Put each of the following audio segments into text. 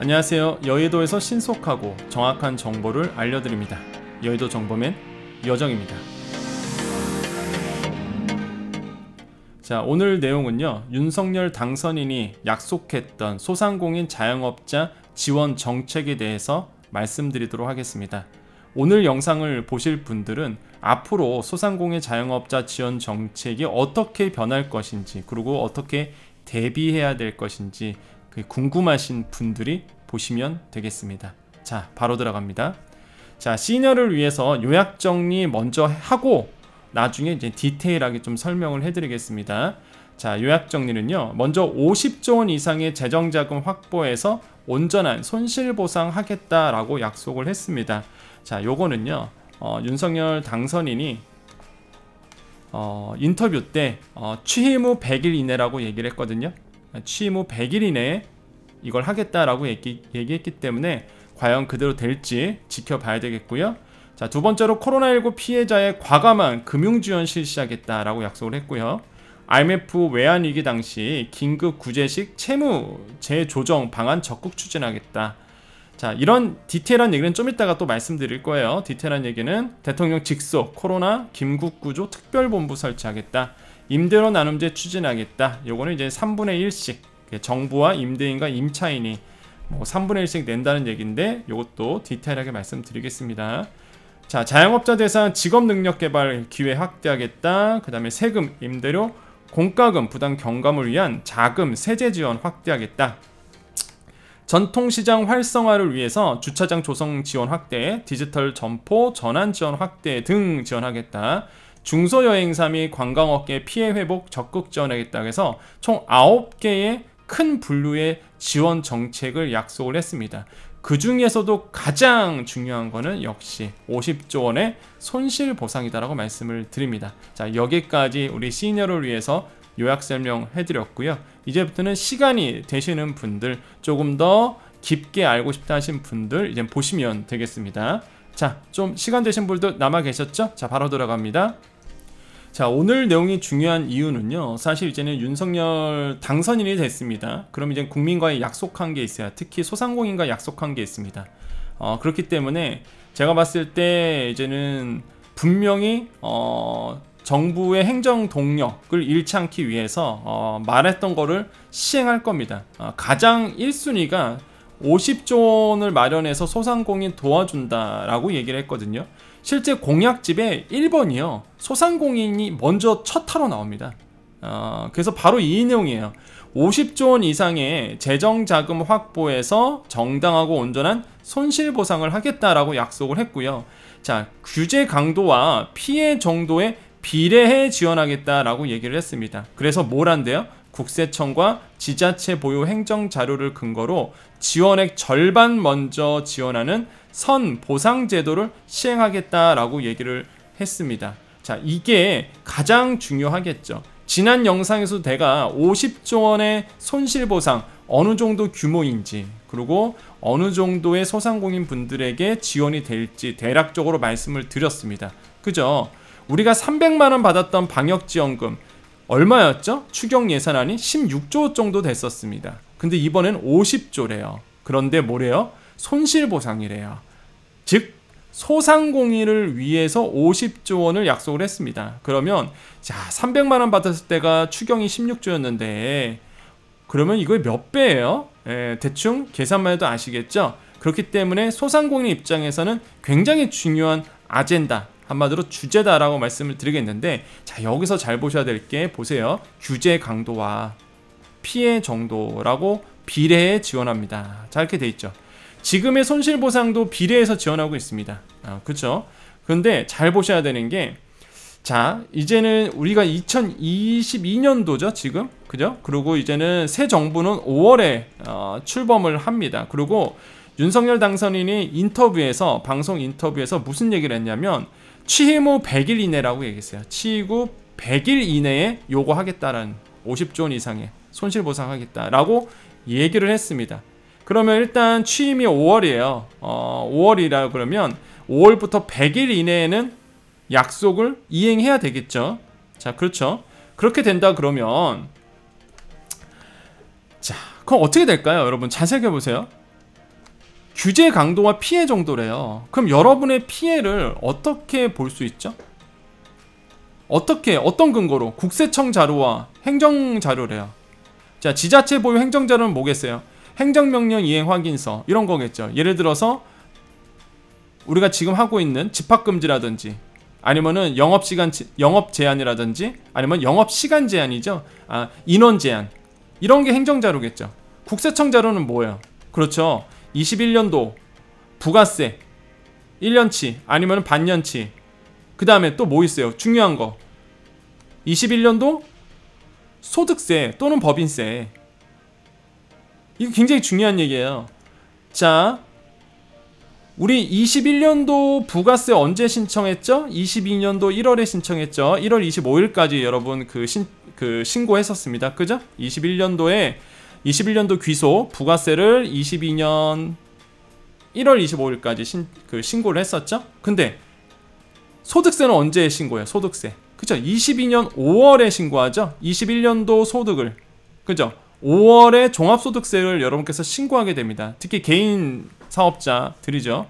안녕하세요. 여의도에서 신속하고 정확한 정보를 알려드립니다. 여의도 정보맨 여정입니다. 자, 오늘 내용은요, 윤석열 당선인이 약속했던 소상공인 자영업자 지원 정책에 대해서 말씀드리도록 하겠습니다. 오늘 영상을 보실 분들은 앞으로 소상공인 자영업자 지원 정책이 어떻게 변할 것인지, 그리고 어떻게 대비해야 될 것인지 궁금하신 분들이 보시면 되겠습니다. 자, 바로 들어갑니다. 자, 시니어를 위해서 요약 정리 먼저 하고 나중에 이제 디테일하게 좀 설명을 해드리겠습니다. 자, 요약 정리는요, 먼저 50조 원 이상의 재정자금 확보해서 온전한 손실보상 하겠다라고 약속을 했습니다. 자, 요거는요, 윤석열 당선인이 인터뷰 때 취임 후 100일 이내라고 얘기를 했거든요. 취임 후 100일 이내에 이걸 하겠다라고 얘기했기 때문에 과연 그대로 될지 지켜봐야 되겠고요. 자, 두 번째로 코로나19 피해자의 과감한 금융지원 실시하겠다라고 약속을 했고요. IMF 외환위기 당시 긴급 구제식 채무 재조정 방안 적극 추진하겠다. 자, 이런 디테일한 얘기는 좀 이따가 또 말씀드릴 거예요. 디테일한 얘기는 대통령 직속 코로나 긴급구조 특별본부 설치하겠다. 임대료 나눔제 추진하겠다. 요거는 이제 3분의 1씩 정부와 임대인과 임차인이 3분의 1씩 낸다는 얘기인데 요것도 디테일하게 말씀드리겠습니다. 자, 자영업자 대상 직업능력개발 기회 확대하겠다. 그 다음에 세금, 임대료, 공과금 부담 경감을 위한 자금, 세제 지원 확대하겠다. 전통시장 활성화를 위해서 주차장 조성 지원 확대, 디지털 점포 전환 지원 확대 등 지원하겠다. 중소여행사 및 관광업계 피해 회복 적극 지원하겠다 해서 총 9개의 큰 분류의 지원 정책을 약속을 했습니다. 그 중에서도 가장 중요한 거는 역시 50조 원의 손실 보상이다라고 말씀을 드립니다. 자, 여기까지 우리 시니어를 위해서 요약 설명해 드렸고요. 이제부터는 시간이 되시는 분들, 조금 더 깊게 알고 싶다 하신 분들 이제 보시면 되겠습니다. 자, 좀 시간 되신 분들 남아 계셨죠? 자, 바로 들어갑니다. 자, 오늘 내용이 중요한 이유는요, 사실 이제는 윤석열 당선인이 됐습니다. 그럼 이제 국민과의 약속한 게 있어요. 특히 소상공인과 약속한 게 있습니다. 그렇기 때문에 제가 봤을 때 이제는 분명히 정부의 행정 동력을 잃지 않기 위해서 말했던 거를 시행할 겁니다. 가장 1순위가 50조 원을 마련해서 소상공인 도와준다라고 얘기를 했거든요. 실제 공약집에 1번이요, 소상공인이 먼저 첫 타로 나옵니다. 그래서 바로 이 내용이에요. 50조 원 이상의 재정자금 확보해서 정당하고 온전한 손실보상을 하겠다라고 약속을 했고요. 자, 규제 강도와 피해 정도에 비례해 지원하겠다라고 얘기를 했습니다. 그래서 뭘 한대요? 국세청과 지자체 보유 행정자료를 근거로 지원액 절반 먼저 지원하는 선보상제도를 시행하겠다라고 얘기를 했습니다. 자, 이게 가장 중요하겠죠. 지난 영상에서 내가 50조 원의 손실보상 어느 정도 규모인지, 그리고 어느 정도의 소상공인 분들에게 지원이 될지 대략적으로 말씀을 드렸습니다. 그죠? 우리가 300만 원 받았던 방역지원금 얼마였죠? 추경 예산안이 16조 정도 됐었습니다. 근데 이번엔 50조래요. 그런데 뭐래요? 손실보상이래요. 즉 소상공인을 위해서 50조 원을 약속을 했습니다. 그러면 자, 300만 원 받았을 때가 추경이 16조였는데 그러면 이거 몇 배예요? 대충 계산만 해도 아시겠죠? 그렇기 때문에 소상공인 입장에서는 굉장히 중요한 아젠다, 한마디로 주제다라고 말씀을 드리겠는데, 자, 여기서 잘 보셔야 될 게 보세요. 규제 강도와 피해 정도라고 비례해 지원합니다. 자, 이렇게 돼 있죠. 지금의 손실보상도 비례해서 지원하고 있습니다. 그렇죠? 그런데 잘 보셔야 되는 게, 자, 이제는 우리가 2022년도죠 지금, 그죠? 그리고 이제는 새 정부는 5월에 출범을 합니다. 그리고 윤석열 당선인이 인터뷰에서, 방송 인터뷰에서 무슨 얘기를 했냐면 취임 후 100일 이내라고 얘기했어요. 취임 후 100일 이내에 요거 하겠다라는, 50조 원 이상의 손실보상 하겠다라고 얘기를 했습니다. 그러면 일단 취임이 5월이에요. 5월이라 그러면 5월부터 100일 이내에는 약속을 이행해야 되겠죠. 자, 그렇죠. 그렇게 된다 그러면, 자, 그럼 어떻게 될까요? 여러분 잘 생각해보세요. 규제 강도와 피해 정도래요. 그럼 여러분의 피해를 어떻게 볼 수 있죠? 어떤 근거로? 국세청 자료와 행정 자료래요. 자, 지자체 보유 행정 자료는 뭐겠어요? 행정명령 이행 확인서 이런 거겠죠. 예를 들어서 우리가 지금 하고 있는 집합금지라든지 아니면은 영업 제한이라든지 아니면 영업 시간 제한이죠. 인원 제한 이런 게 행정 자료겠죠. 국세청 자료는 뭐예요? 그렇죠. 21년도 부가세 1년치 아니면 반년치. 그 다음에 또 뭐 있어요? 중요한 거 21년도 소득세 또는 법인세. 이거 굉장히 중요한 얘기예요. 자, 우리 21년도 부가세 언제 신청했죠? 22년도 1월에 신청했죠. 1월 25일까지 여러분 신고했었습니다. 그죠? 21년도 귀속 부가세를 22년 1월 25일까지 신고를 했었죠. 근데 소득세는 언제 신고해요? 소득세. 그죠? 22년 5월에 신고하죠. 21년도 소득을. 그죠? 5월에 종합소득세를 여러분께서 신고하게 됩니다. 특히 개인 사업자들이죠.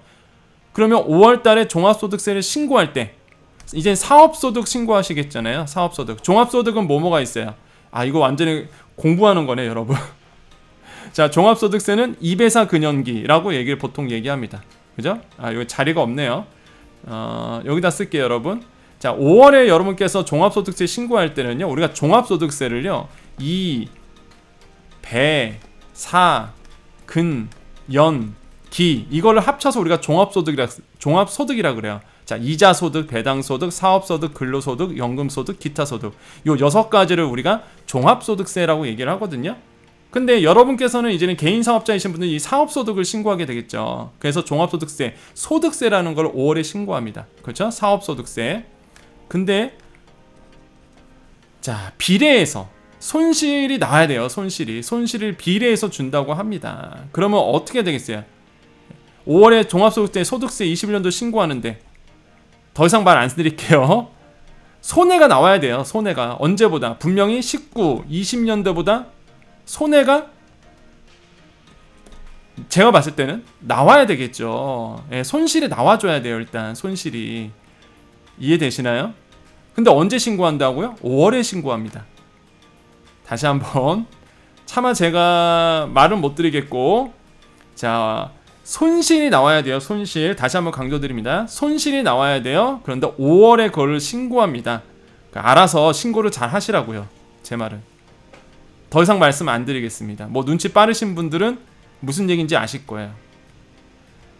그러면 5월 달에 종합소득세를 신고할 때 이제 사업소득 신고하시겠잖아요. 사업소득. 종합소득은 뭐가 있어요? 이거 완전히 공부하는 거네, 여러분. 자, 종합소득세는 2배사 근연기라고 보통 얘기합니다. 그죠? 이거 자리가 없네요. 여기다 쓸게요, 여러분. 자, 5월에 여러분께서 종합소득세 신고할 때는요, 우리가 종합소득세를요, 2, 배, 사, 근, 연, 기 이거를 합쳐서 우리가 종합소득이라 그래요. 자, 이자소득, 배당소득, 사업소득, 근로소득, 연금소득, 기타소득 요 6가지를 우리가 종합소득세라고 얘기를 하거든요. 근데 여러분께서는 이제는 개인 사업자이신 분들은 이 사업소득을 신고하게 되겠죠. 그래서 종합소득세, 소득세라는 걸 5월에 신고합니다. 그렇죠? 사업소득세. 근데 자, 비례해서 손실이 나와야 돼요. 손실을 비례해서 준다고 합니다. 그러면 어떻게 되겠어요? 5월에 종합소득세, 소득세 21년도 신고하는데 더 이상 말 안 드릴게요. 손해가 나와야 돼요. 손해가 언제보다 분명히 19, 20년도보다 손해가 제가 봤을 때는 나와야 되겠죠. 손실이 나와줘야 돼요. 일단 손실이. 이해되시나요? 근데 언제 신고한다고요? 5월에 신고합니다. 다시 한번 차마 제가 말은 못 드리겠고, 자, 손실이 나와야 돼요. 손실. 다시 한번 강조드립니다. 손실이 나와야 돼요. 그런데 5월에 그걸 신고합니다. 알아서 신고를 잘 하시라고요. 제 말은. 더 이상 말씀 안 드리겠습니다. 뭐 눈치 빠르신 분들은 무슨 얘기인지 아실 거예요.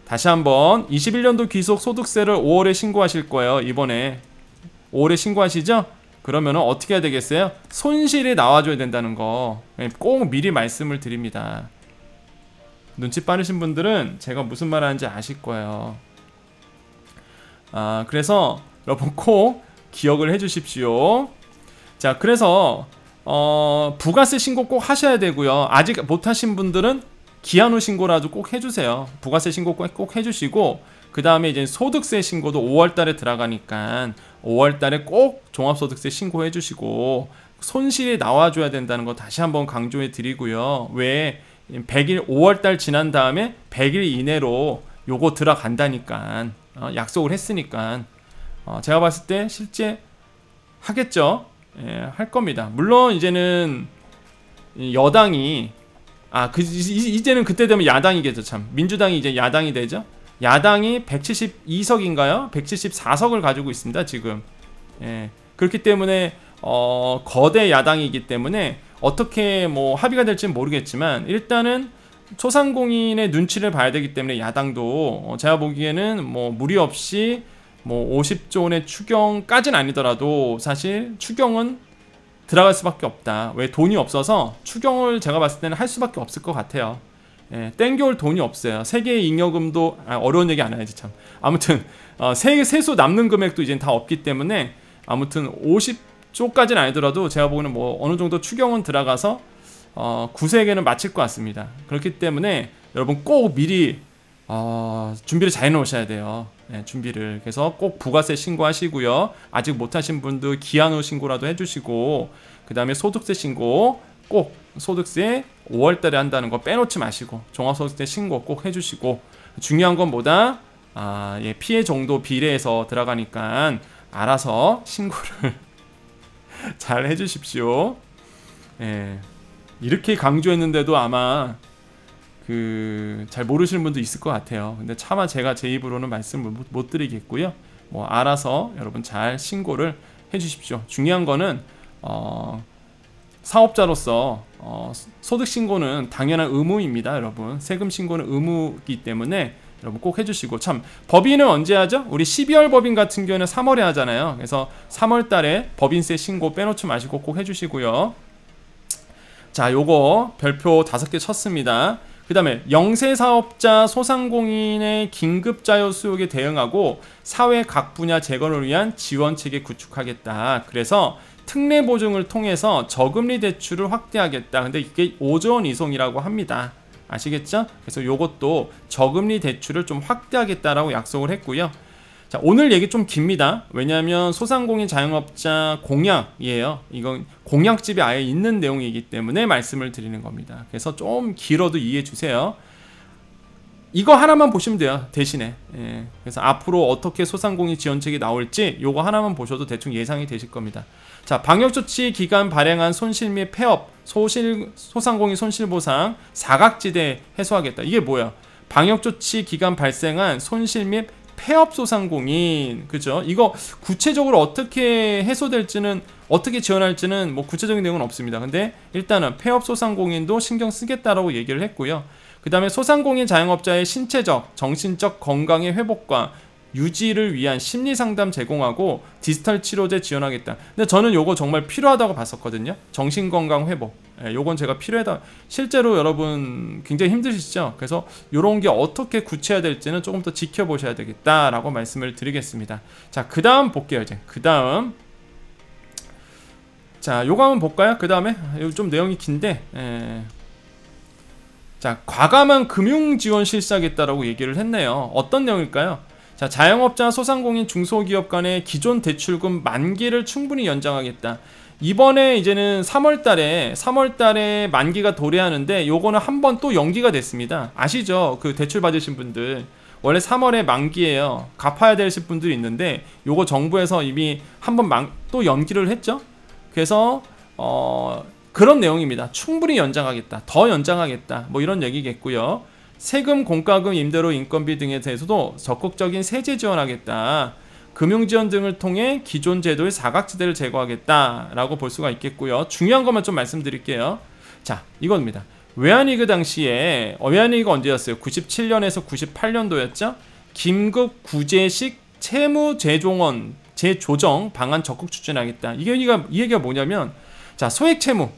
다시 한번 21년도 귀속 소득세를 5월에 신고하실 거예요. 이번에 5월에 신고하시죠? 그러면은 어떻게 해야 되겠어요? 손실이 나와줘야 된다는 거 꼭 미리 말씀을 드립니다. 눈치 빠르신 분들은 제가 무슨 말 하는지 아실 거예요. 그래서 여러분 꼭 기억을 해 주십시오. 자, 그래서 부가세 신고 꼭 하셔야 되고요. 아직 못하신 분들은 기한 후 신고라도 꼭 해주세요. 부가세 신고 꼭 해주시고, 그 다음에 이제 소득세 신고도 5월달에 들어가니까 5월달에 꼭 종합소득세 신고해 주시고, 손실이 나와줘야 된다는 거 다시 한번 강조해 드리고요. 왜 100일 5월달 지난 다음에 100일 이내로 요거 들어간다니까 약속을 했으니까 제가 봤을 때 실제 하겠죠. 할 겁니다. 물론 이제는 여당이 이제는 그때 되면 야당이겠죠. 참 민주당이 이제 야당이 되죠. 야당이 172석인가요? 174석을 가지고 있습니다. 지금. 그렇기 때문에 거대 야당이기 때문에 어떻게 뭐 합의가 될지는 모르겠지만 일단은 소상공인의 눈치를 봐야 되기 때문에 야당도 제가 보기에는 뭐 무리 없이 뭐 50조 원의 추경까지는 아니더라도 사실 추경은 들어갈 수밖에 없다. 왜? 돈이 없어서 추경을 제가 봤을 때는 할 수밖에 없을 것 같아요. 땡겨올 돈이 없어요. 세계 잉여금도 어려운 얘기 안 해야지 참. 아무튼 세수 남는 금액도 이제 다 없기 때문에 아무튼 50조까지는 아니더라도 제가 보기에는 뭐 어느 정도 추경은 들어가서 구세계는 마칠 것 같습니다. 그렇기 때문에 여러분 꼭 미리 준비를 잘 해놓으셔야 돼요. 준비를. 그래서 꼭 부가세 신고하시고요. 아직 못하신 분들 기한 후 신고라도 해주시고, 그 다음에 소득세 신고 꼭 소득세 5월달에 한다는 거 빼놓지 마시고 종합소득세 신고 꼭 해주시고, 중요한 건 뭐다? 예, 피해 정도 비례해서 들어가니까 알아서 신고를 잘 해주십시오. 예, 이렇게 강조했는데도 아마 잘 모르시는 분도 있을 것 같아요. 근데 차마 제가 제 입으로는 말씀을 못 드리겠고요. 뭐 알아서 여러분 잘 신고를 해주십시오. 중요한 거는 사업자로서 소득 신고는 당연한 의무입니다. 여러분 세금 신고는 의무이기 때문에 여러분 꼭 해주시고, 참 법인은 언제 하죠? 우리 12월 법인 같은 경우는 3월에 하잖아요. 그래서 3월 달에 법인세 신고 빼놓지 마시고 꼭 해주시고요. 자, 요거 별표 5개 쳤습니다. 그 다음에 영세사업자 소상공인의 긴급자료 수요에 대응하고 사회 각 분야 재건을 위한 지원체계 구축하겠다. 그래서 특례 보증을 통해서 저금리 대출을 확대하겠다. 근데 이게 5조 원 이송이라고 합니다. 아시겠죠? 그래서 요것도 저금리 대출을 좀 확대하겠다라고 약속을 했고요. 자, 오늘 얘기 좀 깁니다. 왜냐하면 소상공인 자영업자 공약이에요. 이건 공약집에 아예 있는 내용이기 때문에 말씀을 드리는 겁니다. 그래서 좀 길어도 이해해 주세요. 이거 하나만 보시면 돼요, 대신에. 예. 그래서 앞으로 어떻게 소상공인 지원책이 나올지 요거 하나만 보셔도 대충 예상이 되실 겁니다. 자, 방역조치 기간 발행한 손실 및 폐업, 소상공인 손실보상, 사각지대 해소하겠다. 이게 뭐야? 방역조치 기간 발생한 손실 및 폐업 소상공인, 그죠? 이거 구체적으로 어떻게 해소될지는, 어떻게 지원할지는 뭐 구체적인 내용은 없습니다. 근데 일단은 폐업 소상공인도 신경 쓰겠다라고 얘기를 했고요. 그 다음에 소상공인 자영업자의 신체적, 정신적 건강의 회복과 유지를 위한 심리상담 제공하고 디지털 치료제 지원하겠다. 근데 저는 요거 정말 필요하다고 봤었거든요. 정신건강 회복. 요건 제가 필요하다. 실제로 여러분 굉장히 힘드시죠? 그래서 요런 게 어떻게 구체화 될지는 조금 더 지켜보셔야 되겠다라고 말씀을 드리겠습니다. 자, 그 다음 볼게요. 이제 그 다음, 자, 요거 한번 볼까요? 그 다음에 좀 내용이 긴데, 자, 과감한 금융지원 실시하겠다라고 얘기를 했네요. 어떤 내용일까요? 자, 자영업자, 소상공인, 중소기업 간의 기존 대출금 만기를 충분히 연장하겠다. 이번에 이제는 3월달에 만기가 도래하는데 요거는 한 번 또 연기가 됐습니다. 아시죠? 그 대출 받으신 분들 원래 3월에 만기예요. 갚아야 되실 분들이 있는데 요거 정부에서 이미 한 번 또 연기를 했죠. 그래서 그런 내용입니다. 충분히 연장하겠다, 더 연장하겠다, 뭐 이런 얘기겠고요. 세금, 공과금, 임대료, 인건비 등에 대해서도 적극적인 세제 지원하겠다. 금융지원 등을 통해 기존 제도의 사각지대를 제거하겠다라고 볼 수가 있겠고요. 중요한 것만 좀 말씀드릴게요. 자, 이겁니다. 외환위기 당시에, 외환위기가 언제였어요? 97년에서 98년도였죠? 긴급 구제식 채무 재조정 방안 적극 추진하겠다. 이 얘기가 뭐냐면, 자, 소액 채무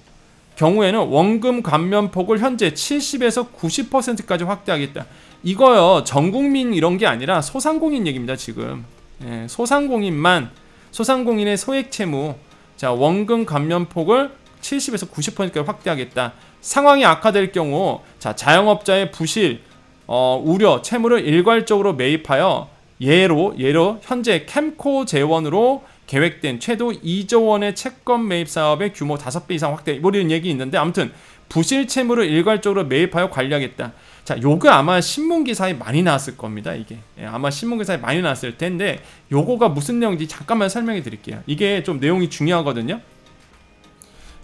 경우에는 원금 감면폭을 현재 70에서 90%까지 확대하겠다. 이거요, 전국민 이런 게 아니라 소상공인 얘기입니다. 지금 소상공인의 소액 채무, 자, 원금 감면폭을 70에서 90%까지 확대하겠다. 상황이 악화될 경우, 자, 자영업자의 부실, 우려, 채무를 일괄적으로 매입하여 예로 현재 캠코 재원으로 계획된 최도 2조 원의 채권 매입 사업의 규모 5배 이상 확대, 뭐 이런 얘기 있는데, 아무튼 부실 채무를 일괄적으로 매입하여 관리하겠다. 자, 요거 아마 신문기사에 많이 나왔을 겁니다. 이게 아마 신문기사에 많이 나왔을 텐데, 요거가 무슨 내용인지 잠깐만 설명해 드릴게요. 이게 좀 내용이 중요하거든요.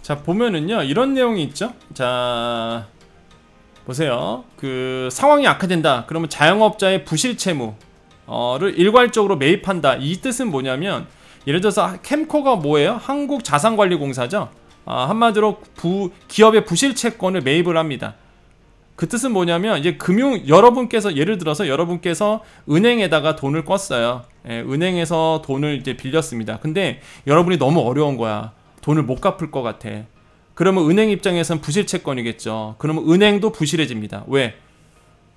자, 보면은요, 이런 내용이 있죠. 자, 보세요. 그 상황이 악화된다. 그러면 자영업자의 부실 채무를 일괄적으로 매입한다. 이 뜻은 뭐냐면, 예를 들어서 캠코가 뭐예요? 한국자산관리공사죠. 한마디로 기업의 부실 채권을 매입을 합니다. 그 뜻은 뭐냐면, 이제 예를 들어서 여러분께서 은행에다가 돈을 껐어요. 은행에서 돈을 이제 빌렸습니다. 근데 여러분이 너무 어려운 거야. 돈을 못 갚을 것 같아. 그러면 은행 입장에서는 부실 채권이겠죠. 그러면 은행도 부실해집니다. 왜?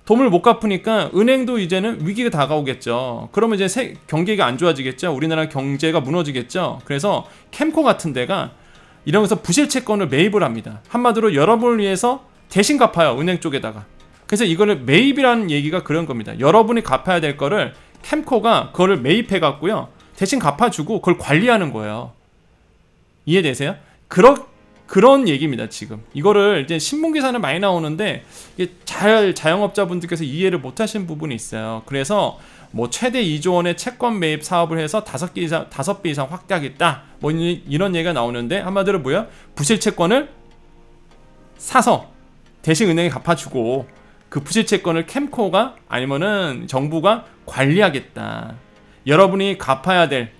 돈을 못 갚으니까 은행도 이제는 위기가 다가오겠죠. 그러면 이제 경기가 안 좋아지겠죠. 우리나라 경제가 무너지겠죠. 그래서 캠코 같은 데가 이러면서 부실 채권을 매입을 합니다. 한마디로 여러분을 위해서 대신 갚아요, 은행 쪽에다가. 그래서 이거를 매입이라는 얘기가 그런 겁니다. 여러분이 갚아야 될 거를 캠코가 그거를 매입해 갖고요, 대신 갚아주고 그걸 관리하는 거예요. 이해되세요? 그런 얘기입니다. 지금 이거를 이제 신문 기사는 많이 나오는데 이게 잘 자영업자분들께서 이해를 못하시는 부분이 있어요. 그래서 뭐 최대 2조 원의 채권 매입 사업을 해서 5배 이상 확대하겠다. 뭐 이런 얘기가 나오는데 한마디로 뭐야? 부실 채권을 사서 대신 은행에 갚아주고 그 부실 채권을 캠코가 아니면은 정부가 관리하겠다. 여러분이 갚아야 될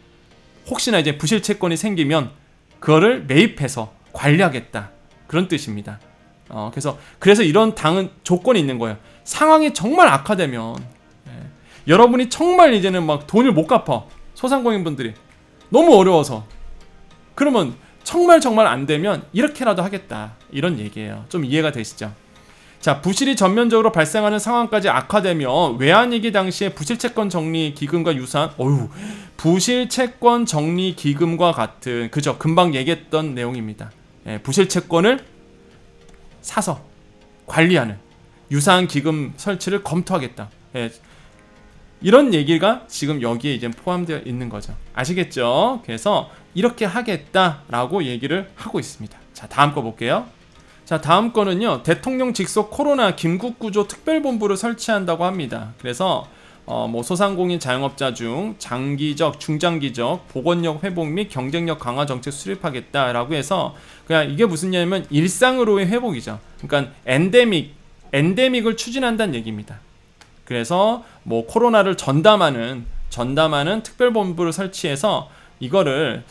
혹시나 이제 부실 채권이 생기면 그거를 매입해서 관리하겠다. 그런 뜻입니다. 그래서 이런 당은 조건이 있는 거예요. 상황이 정말 악화되면 여러분이 정말 이제는 막 돈을 못 갚아. 소상공인분들이 너무 어려워서 그러면 정말 안 되면 이렇게라도 하겠다. 이런 얘기예요. 좀 이해가 되시죠? 자, 부실이 전면적으로 발생하는 상황까지 악화되면 외환위기 당시에 부실채권 정리기금과 유사한 부실채권 정리기금과 같은 그죠? 금방 얘기했던 내용입니다. 부실채권을 사서 관리하는 유사한 기금 설치를 검토하겠다. 이런 얘기가 지금 여기에 이제 포함되어 있는 거죠. 아시겠죠? 그래서 이렇게 하겠다라고 얘기를 하고 있습니다. 자, 다음 거 볼게요. 자, 다음 거는요. 대통령 직속 코로나 긴급구조 특별본부를 설치한다고 합니다. 그래서 뭐 소상공인 자영업자 중 장기적, 중장기적 보건력 회복 및 경쟁력 강화 정책 수립하겠다라고 해서 그냥 이게 무슨 얘기냐면 일상으로의 회복이죠. 그러니까 엔데믹을 추진한다는 얘기입니다. 그래서 뭐 코로나를 전담하는 특별본부를 설치해서 이거를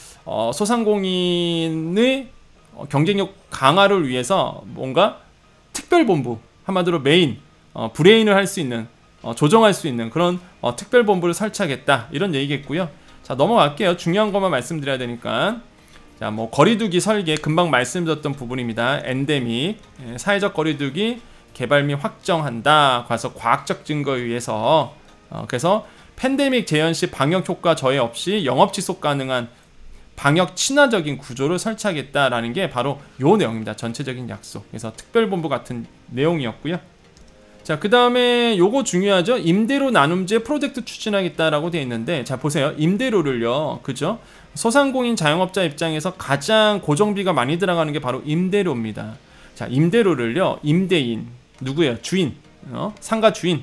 소상공인의 경쟁력 강화를 위해서 뭔가 특별본부 한마디로 메인 브레인을 할 수 있는 조정할 수 있는 그런 특별본부를 설치하겠다 이런 얘기겠고요. 자, 넘어갈게요. 중요한 것만 말씀드려야 되니까. 자, 뭐 거리두기 설계 금방 말씀드렸던 부분입니다. 엔데믹 사회적 거리두기 개발 및 확정한다. 그래서 과학적 증거에 의해서 그래서 팬데믹 재현 시 방역 효과 저해 없이 영업 지속 가능한 방역 친화적인 구조를 설치하겠다라는 게 바로 요 내용입니다. 전체적인 약속. 그래서 특별본부 같은 내용이었고요. 자, 그 다음에 요거 중요하죠. 임대료 나눔제 프로젝트 추진하겠다라고 되어 있는데, 자 보세요. 임대료를요, 그죠? 소상공인 자영업자 입장에서 가장 고정비가 많이 들어가는 게 바로 임대료입니다. 자, 임대료를요, 임대인 누구예요? 주인, 상가 주인,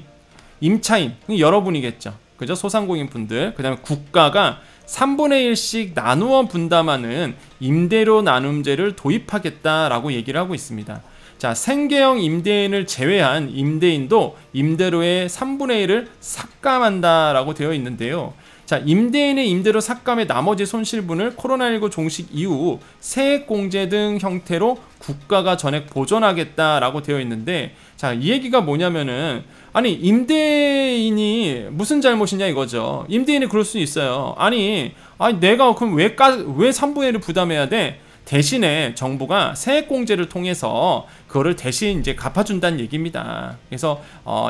임차인 여러분이겠죠. 그죠? 소상공인 분들. 그 다음에 국가가 3분의 1씩 나누어 분담하는 임대료 나눔제를 도입하겠다라고 얘기를 하고 있습니다. 자, 생계형 임대인을 제외한 임대인도 임대료의 3분의 1을 삭감한다라고 되어 있는데요. 자, 임대인의 임대료 삭감의 나머지 손실분을 코로나19 종식 이후 세액공제 등 형태로 국가가 전액 보전하겠다라고 되어 있는데, 자, 이 얘기가 뭐냐면은 아니 임대인이 무슨 잘못이냐 이거죠. 임대인이 그럴 수 있어요. 아니 내가 그럼 왜 3분의 1을 부담해야 돼? 대신에 정부가 세액공제를 통해서 그거를 대신 이제 갚아준다는 얘기입니다. 그래서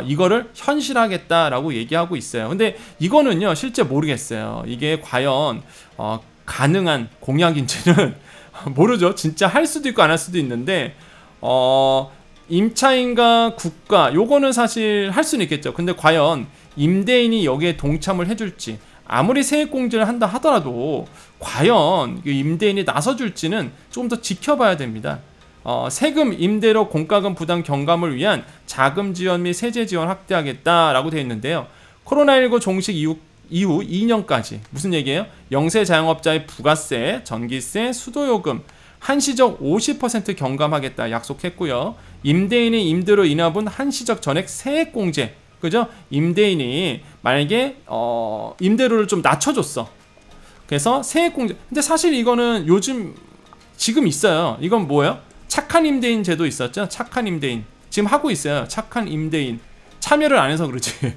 이거를 현실하겠다라고 얘기하고 있어요. 근데 이거는요 실제 모르겠어요. 이게 과연 가능한 공약인지는 모르죠. 진짜 할 수도 있고 안 할 수도 있는데 임차인과 국가 요거는 사실 할 수는 있겠죠. 근데 과연 임대인이 여기에 동참을 해줄지, 아무리 세액공제를 한다 하더라도 과연 임대인이 나서줄지는 조금 더 지켜봐야 됩니다. 세금, 임대료, 공과금 부담 경감을 위한 자금 지원 및 세제 지원 확대하겠다라고 되어 있는데요. 코로나19 종식 이후 2년까지 무슨 얘기예요? 영세 자영업자의 부가세, 전기세, 수도요금 한시적 50% 경감하겠다 약속했고요. 임대인의 임대료 인하분 한시적 전액 세액공제, 그죠? 임대인이 만약에 임대료를 좀 낮춰줬어. 그래서 세액공제. 근데 사실 이거는 지금 있어요. 이건 뭐예요? 착한 임대인 제도 있었죠? 착한 임대인 지금 하고 있어요. 착한 임대인 참여를 안 해서 그렇지.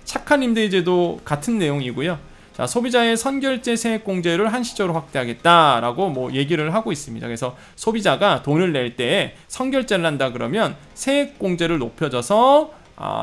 착한 임대인 제도 같은 내용이고요. 자, 소비자의 선결제 세액공제를 한시적으로 확대하겠다라고 뭐 얘기를 하고 있습니다. 그래서 소비자가 돈을 낼 때 선결제를 한다 그러면 세액공제를 높여줘서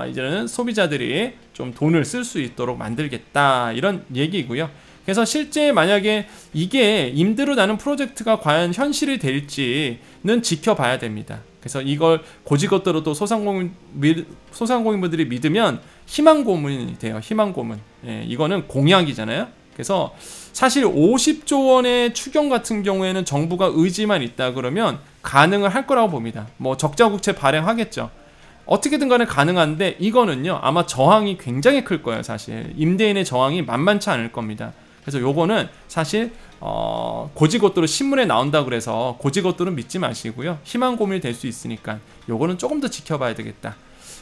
이제는 소비자들이 좀 돈을 쓸 수 있도록 만들겠다 이런 얘기이고요. 그래서 실제 만약에 이게 임대료 나눔 프로젝트가 과연 현실이 될지는 지켜봐야 됩니다. 그래서 이걸 고지것대로도 소상공인분들이 믿으면 희망고문이 돼요. 희망고문. 이거는 공약이잖아요. 그래서 사실 50조 원의 추경 같은 경우에는 정부가 의지만 있다 그러면 가능을 할 거라고 봅니다. 뭐 적자국채 발행하겠죠. 어떻게든 간에 가능한데 이거는요 아마 저항이 굉장히 클 거예요. 사실 임대인의 저항이 만만치 않을 겁니다. 그래서 요거는 사실 고지고대로 신문에 나온다 그래서 고지고대로 믿지 마시고요. 희망 고문이 될 수 있으니까 요거는 조금 더 지켜봐야 되겠다.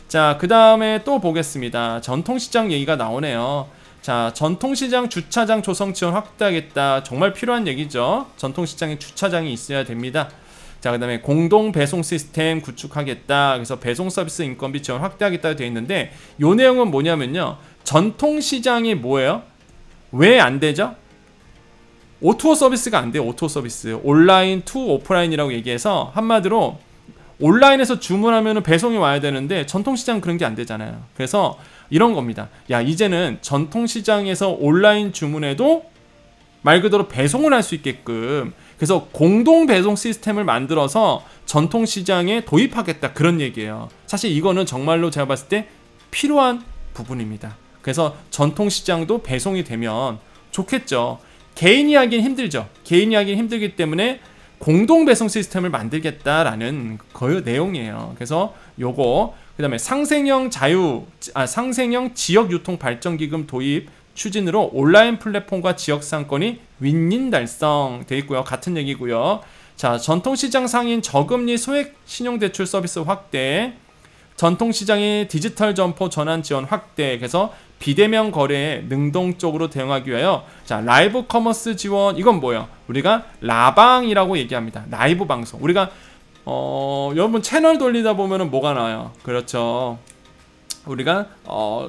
자, 그 다음에 또 보겠습니다. 전통시장 얘기가 나오네요. 자, 전통시장 주차장 조성 지원 확대하겠다. 정말 필요한 얘기죠. 전통시장에 주차장이 있어야 됩니다. 자, 그 다음에 공동 배송 시스템 구축하겠다. 그래서 배송 서비스 인건비 지원 확대하겠다고 되어 있는데 요 내용은 뭐냐면요. 전통시장이 뭐예요? 왜 안 되죠? O2O 서비스가 안 돼요. O2O 서비스. 온라인 투 오프라인이라고 얘기해서 한마디로 온라인에서 주문하면 배송이 와야 되는데 전통시장은 그런 게 안 되잖아요. 그래서 이런 겁니다. 야, 이제는 전통시장에서 온라인 주문해도 말 그대로 배송을 할 수 있게끔 그래서 공동 배송 시스템을 만들어서 전통시장에 도입하겠다 그런 얘기예요. 사실 이거는 정말로 제가 봤을 때 필요한 부분입니다. 그래서 전통시장도 배송이 되면 좋겠죠. 개인이 하긴 힘들죠. 개인이 하긴 힘들기 때문에 공동 배송 시스템을 만들겠다라는 그 내용이에요. 그래서 요거 그 다음에 상생형 지역 유통 발전 기금 도입 추진으로 온라인 플랫폼과 지역 상권이 윈윈 달성 돼 있고요. 같은 얘기고요. 자, 전통시장 상인 저금리 소액 신용대출 서비스 확대, 전통시장의 디지털 점포 전환 지원 확대, 그래서 비대면 거래에 능동적으로 대응하기 위하여 자, 라이브 커머스 지원. 이건 뭐예요? 우리가 라방이라고 얘기합니다. 라이브 방송. 우리가 여러분 채널 돌리다 보면은 뭐가 나와요? 그렇죠. 우리가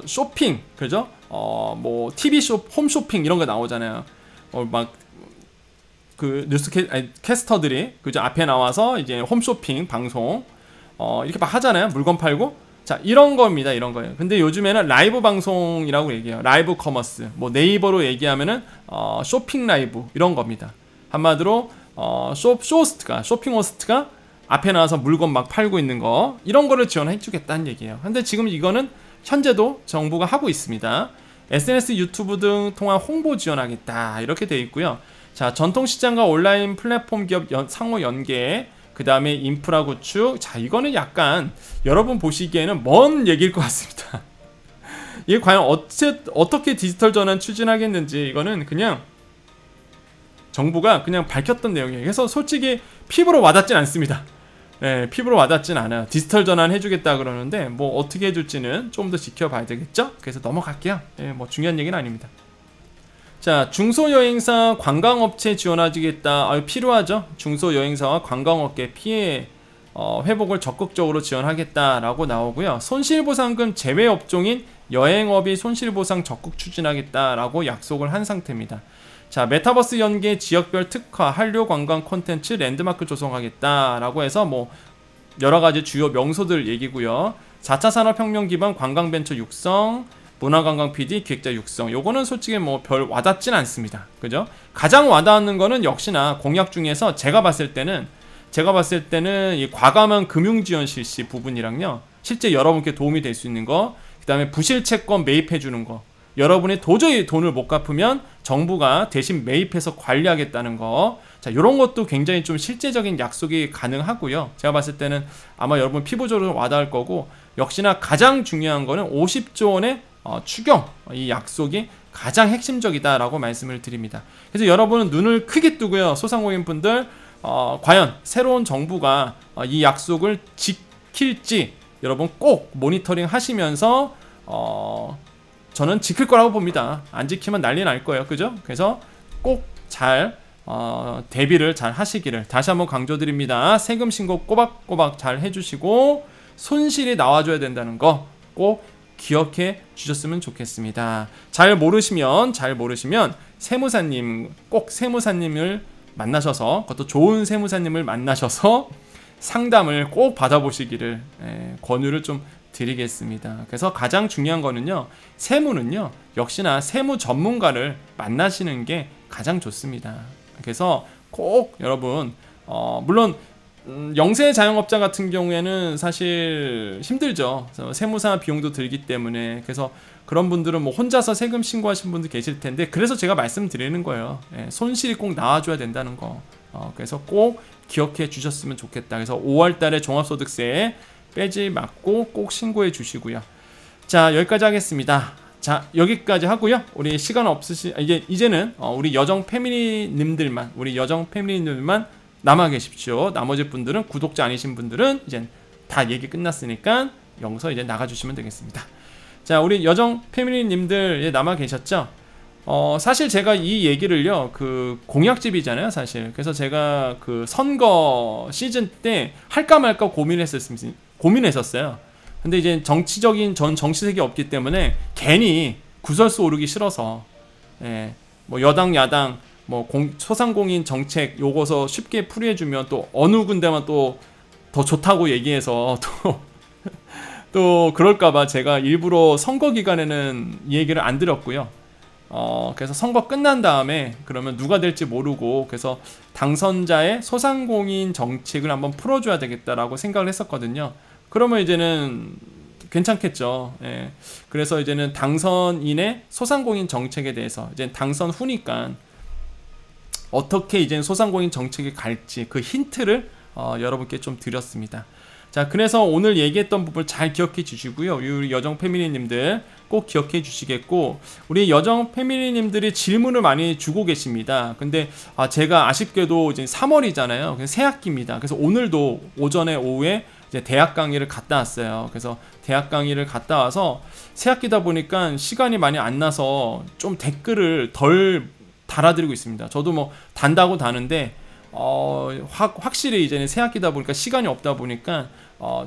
쇼핑, 그죠? 뭐 TV 홈쇼핑 이런 거 나오잖아요. 막 그 뉴스 캐스터들이 그죠? 앞에 나와서 이제 홈쇼핑 방송 이렇게 막 하잖아요. 물건 팔고. 자, 이런 겁니다. 이런 거예요. 근데 요즘에는 라이브 방송이라고 얘기해요. 라이브 커머스. 뭐 네이버로 얘기하면은 쇼핑 라이브 이런 겁니다. 한마디로 쇼핑 호스트가 앞에 나와서 물건 막 팔고 있는 거 이런 거를 지원해 주겠다는 얘기예요. 근데 지금 이거는 현재도 정부가 하고 있습니다. SNS, 유튜브 등 통한 홍보 지원하겠다 이렇게 돼 있고요. 자, 전통시장과 온라인 플랫폼 기업 상호 연계, 그 다음에 인프라 구축. 자, 이거는 약간 여러분 보시기에는 먼 얘기일 것 같습니다. 이게 과연 어떻게 디지털 전환 추진하겠는지 이거는 그냥 정부가 그냥 밝혔던 내용이에요. 그래서 솔직히 피부로 와닿진 않습니다. 네, 피부로 와닿진 않아요. 디지털 전환 해주겠다 그러는데 뭐 어떻게 해줄지는 좀 더 지켜봐야 되겠죠? 그래서 넘어갈게요. 네, 뭐 중요한 얘기는 아닙니다. 자, 중소여행사 관광업체 지원하겠다. 필요하죠. 중소여행사와 관광업계 피해 회복을 적극적으로 지원하겠다라고 나오고요. 손실보상금 제외업종인 여행업이 손실보상 적극 추진하겠다라고 약속을 한 상태입니다. 자, 메타버스 연계 지역별 특화 한류 관광 콘텐츠 랜드마크 조성하겠다라고 해서 뭐 여러가지 주요 명소들 얘기고요. 4차 산업혁명 기반 관광벤처 육성, 문화관광 PD 기획자 육성. 요거는 솔직히 뭐 별 와닿진 않습니다. 그죠? 가장 와닿는 거는 역시나 공약 중에서 제가 봤을 때는 이 과감한 금융지원 실시 부분이랑요. 실제 여러분께 도움이 될 수 있는 거, 그 다음에 부실채권 매입해 주는 거. 여러분이 도저히 돈을 못 갚으면 정부가 대신 매입해서 관리하겠다는 거. 자, 요런 것도 굉장히 좀 실제적인 약속이 가능하고요. 제가 봤을 때는 아마 여러분 피부적으로 와닿을 거고, 역시나 가장 중요한 거는 50조 원의 추경, 이 약속이 가장 핵심적이다라고 말씀을 드립니다. 그래서 여러분은 눈을 크게 뜨고요. 소상공인분들 과연 새로운 정부가 이 약속을 지킬지 여러분 꼭 모니터링 하시면서 저는 지킬 거라고 봅니다. 안 지키면 난리 날 거예요. 그죠? 그래서 꼭 잘 대비를 잘 하시기를 다시 한번 강조드립니다. 세금 신고 꼬박꼬박 잘 해주시고 손실이 나와줘야 된다는 거 꼭 기억해 주셨으면 좋겠습니다. 잘 모르시면 세무사님, 꼭 세무사님을 만나셔서, 그것도 좋은 세무사님을 만나셔서 상담을 꼭 받아보시기를 권유를 좀 드리겠습니다. 그래서 가장 중요한 거는요, 세무는요 역시나 세무 전문가를 만나시는 게 가장 좋습니다. 그래서 꼭 여러분 물론 영세 자영업자 같은 경우에는 사실 힘들죠. 세무사 비용도 들기 때문에. 그래서 그런 분들은 뭐 혼자서 세금 신고하신 분들 계실 텐데, 그래서 제가 말씀드리는 거예요. 예, 손실이 꼭 나와줘야 된다는 거. 그래서 꼭 기억해 주셨으면 좋겠다. 그래서 5월 달에 종합소득세 빼지 말고 꼭 신고해 주시고요. 자, 여기까지 하겠습니다. 자, 여기까지 하고요. 우리 시간 없으시, 이제는 우리 여정 패밀리님들만, 남아 계십시오. 나머지 분들은, 구독자 아니신 분들은 이제 다 얘기 끝났으니까 여기서 이제 나가주시면 되겠습니다. 자, 우리 여정 패밀리님들 남아 계셨죠? 사실 제가 이 얘기를요, 그 공약집이잖아요, 사실. 그래서 제가 그 선거 시즌 때 할까 말까 고민했었어요. 근데 이제 정치적인 정치색이 없기 때문에 괜히 구설수 오르기 싫어서, 예, 뭐 여당 야당 뭐 소상공인 정책 요거서 쉽게 풀이해주면 또 어느 군데만 또 더 좋다고 얘기해서 또 그럴까봐 제가 일부러 선거 기간에는 이 얘기를 안 드렸고요. 그래서 선거 끝난 다음에 그러면 누가 될지 모르고, 그래서 당선자의 소상공인 정책을 한번 풀어줘야 되겠다라고 생각을 했었거든요. 그러면 이제는 괜찮겠죠. 예. 그래서 이제는 당선인의 소상공인 정책에 대해서 이제 당선 후니까 어떻게 이제 소상공인 정책이 갈지 그 힌트를 여러분께 좀 드렸습니다. 자, 그래서 오늘 얘기했던 부분 잘 기억해 주시고요. 우리 여정 패밀리님들 꼭 기억해 주시겠고, 우리 여정 패밀리님들이 질문을 많이 주고 계십니다. 근데 제가 아쉽게도 이제 3월이잖아요. 새 학기입니다. 그래서 오늘도 오전에 오후에 이제 대학 강의를 갔다 왔어요. 그래서 대학 강의를 갔다 와서 새 학기다 보니까 시간이 많이 안 나서 좀 댓글을 덜 달아드리고 있습니다. 저도 뭐 단다고 다는데 확실히 이제는 새 학기다 보니까 시간이 없다 보니까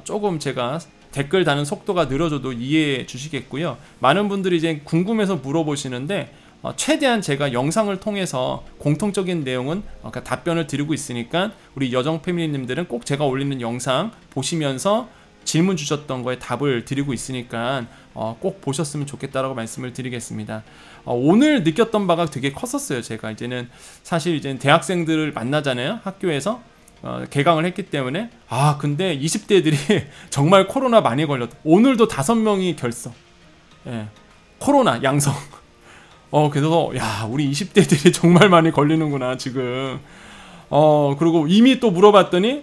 조금 제가 댓글 다는 속도가 느려져도 이해해 주시겠고요. 많은 분들이 이제 궁금해서 물어보시는데 최대한 제가 영상을 통해서 공통적인 내용은 답변을 드리고 있으니까 우리 여정 패밀리님들은 꼭 제가 올리는 영상 보시면서 질문 주셨던 거에 답을 드리고 있으니까 꼭 보셨으면 좋겠다라고 말씀을 드리겠습니다. 오늘 느꼈던 바가 되게 컸었어요. 제가 이제는 사실 이제 대학생들을 만나잖아요. 학교에서 개강을 했기 때문에. 근데 20대들이 정말 코로나 많이 걸렸다. 오늘도 5명이 결석. 예, 코로나 양성. 그래서 야, 우리 20대들이 정말 많이 걸리는구나 지금. 그리고 이미 또 물어봤더니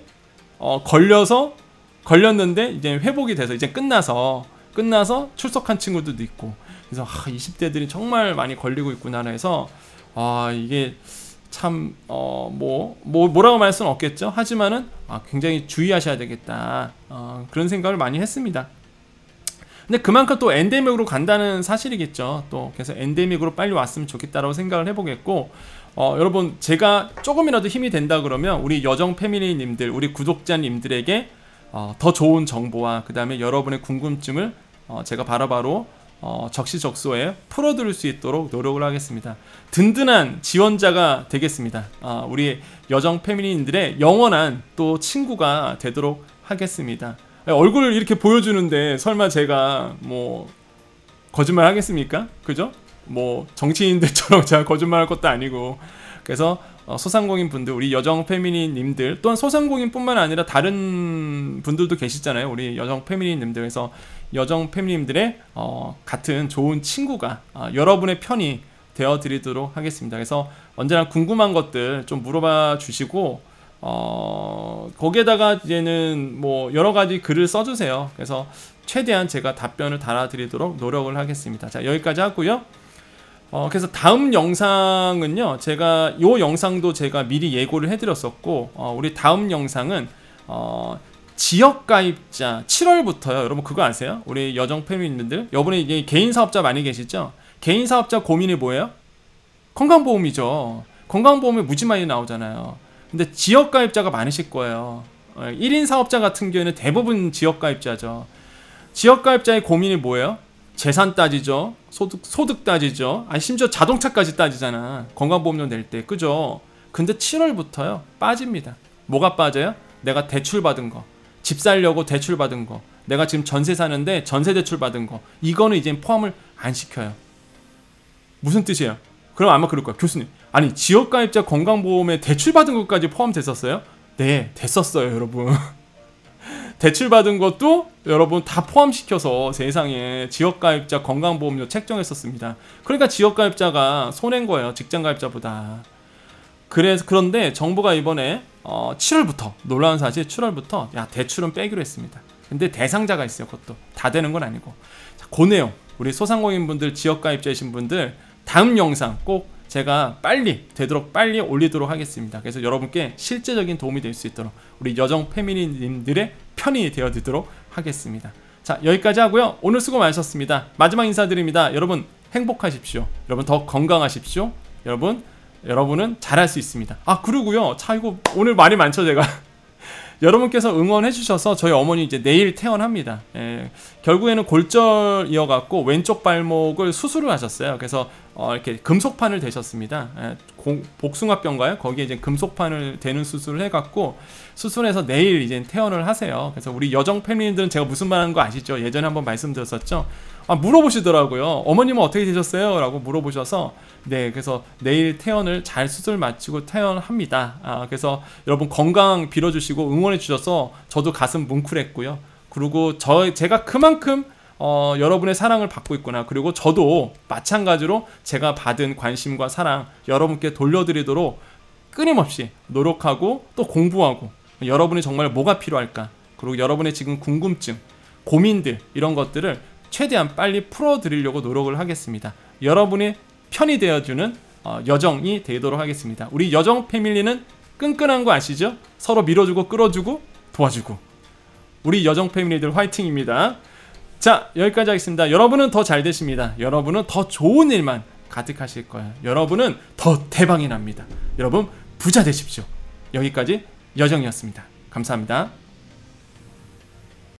걸렸는데 이제 회복이 돼서 이제 끝나서 출석한 친구들도 있고. 그래서 20대들이 정말 많이 걸리고 있구나 해서 이게 참 뭐라고 말할 수는 없겠죠. 하지만은 굉장히 주의하셔야 되겠다. 그런 생각을 많이 했습니다. 근데 그만큼 또 엔데믹으로 간다는 사실이겠죠. 또 그래서 엔데믹으로 빨리 왔으면 좋겠다라고 생각을 해보겠고, 여러분 제가 조금이라도 힘이 된다 그러면 우리 여정 패밀리님들, 우리 구독자님들에게 더 좋은 정보와 그 다음에 여러분의 궁금증을 제가 바로바로 적시적소에 풀어드릴 수 있도록 노력을 하겠습니다. 든든한 지원자가 되겠습니다. 우리 여정 패밀리님들의 영원한 또 친구가 되도록 하겠습니다. 얼굴을 이렇게 보여주는데 설마 제가 뭐 거짓말 하겠습니까? 그죠? 뭐 정치인들처럼 제가 거짓말 할 것도 아니고. 그래서 소상공인 분들, 우리 여정 패밀리님들, 또한 소상공인 뿐만 아니라 다른 분들도 계시잖아요. 우리 여정 패밀리님들. 그래서 여정 패밀리님들의 같은 좋은 친구가 여러분의 편이 되어드리도록 하겠습니다. 그래서 언제나 궁금한 것들 좀 물어봐 주시고, 거기에다가 이제는 뭐 여러가지 글을 써주세요. 그래서 최대한 제가 답변을 달아드리도록 노력을 하겠습니다. 자, 여기까지 하고요. 그래서 다음 영상은요, 제가 요 영상도 제가 미리 예고를 해드렸었고, 우리 다음 영상은 지역가입자 7월부터요. 여러분 그거 아세요? 우리 여정 패밀리님들, 여러분이 이게 개인 사업자 많이 계시죠? 개인 사업자 고민이 뭐예요? 건강보험이죠. 건강보험이 무지 많이 나오잖아요. 근데 지역가입자가 많으실 거예요. 1인 사업자 같은 경우에는 대부분 지역가입자죠. 지역가입자의 고민이 뭐예요? 재산 따지죠. 소득 따지죠. 심지어 자동차까지 따지잖아. 건강보험료 낼 때. 그죠? 근데 7월부터요. 빠집니다. 뭐가 빠져요? 내가 대출 받은 거. 집 살려고 대출 받은 거. 내가 지금 전세 사는데 전세 대출 받은 거. 이거는 이제 포함을 안 시켜요. 무슨 뜻이에요? 그럼 아마 그럴 거야. 교수님, 아니 지역가입자 건강보험에 대출 받은 것까지 포함됐었어요? 네, 됐었어요, 여러분. 대출 받은 것도 여러분 다 포함시켜서 세상에 지역가입자 건강보험료 책정했었습니다. 그러니까 지역가입자가 손해인 거예요, 직장가입자보다. 그런데 정부가 이번에 7월부터 놀라운 사실 7월부터 야 대출은 빼기로 했습니다. 근데 대상자가 있어요. 그것도 다 되는 건 아니고. 자, 그 내용 우리 소상공인분들 지역가입자이신 분들 다음 영상 꼭 제가 되도록 빨리 올리도록 하겠습니다. 그래서 여러분께 실제적인 도움이 될 수 있도록 우리 여정 패밀리님들의 편이 되어드리도록 하겠습니다. 자, 여기까지 하고요. 오늘 수고 많으셨습니다. 마지막 인사드립니다. 여러분 행복하십시오. 여러분 더 건강하십시오. 여러분은 잘할 수 있습니다. 아, 그리고요. 자, 이거 오늘 말이 많죠, 제가. 여러분께서 응원해 주셔서 저희 어머니 이제 내일 퇴원합니다. 결국에는 골절이어갖고 왼쪽 발목을 수술을 하셨어요. 그래서 이렇게 금속판을 대셨습니다. 복숭아뼈인가요? 거기에 이제 금속판을 대는 수술을 해갖고 수술해서 내일 이제 퇴원을 하세요. 그래서 우리 여정 패밀리들은 제가 무슨 말하는 거 아시죠? 예전에 한번 말씀드렸었죠. 물어보시더라고요. 어머님은 어떻게 되셨어요? 라고 물어보셔서 네, 그래서 내일 퇴원을 잘 수술 마치고 퇴원합니다. 그래서 여러분 건강 빌어주시고 응원해 주셔서 저도 가슴 뭉클했고요. 그리고 제가 그만큼 여러분의 사랑을 받고 있구나. 그리고 저도 마찬가지로 제가 받은 관심과 사랑 여러분께 돌려드리도록 끊임없이 노력하고 또 공부하고 여러분이 정말 뭐가 필요할까? 그리고 여러분의 지금 궁금증, 고민들 이런 것들을 최대한 빨리 풀어드리려고 노력을 하겠습니다. 여러분의 편이 되어주는 여정이 되도록 하겠습니다. 우리 여정 패밀리는 끈끈한 거 아시죠? 서로 밀어주고 끌어주고 도와주고 우리 여정 패밀리들 화이팅입니다. 자, 여기까지 하겠습니다. 여러분은 더 잘 되십니다. 여러분은 더 좋은 일만 가득하실 거예요. 여러분은 더 대박이 납니다. 여러분 부자 되십시오. 여기까지 여정이었습니다. 감사합니다.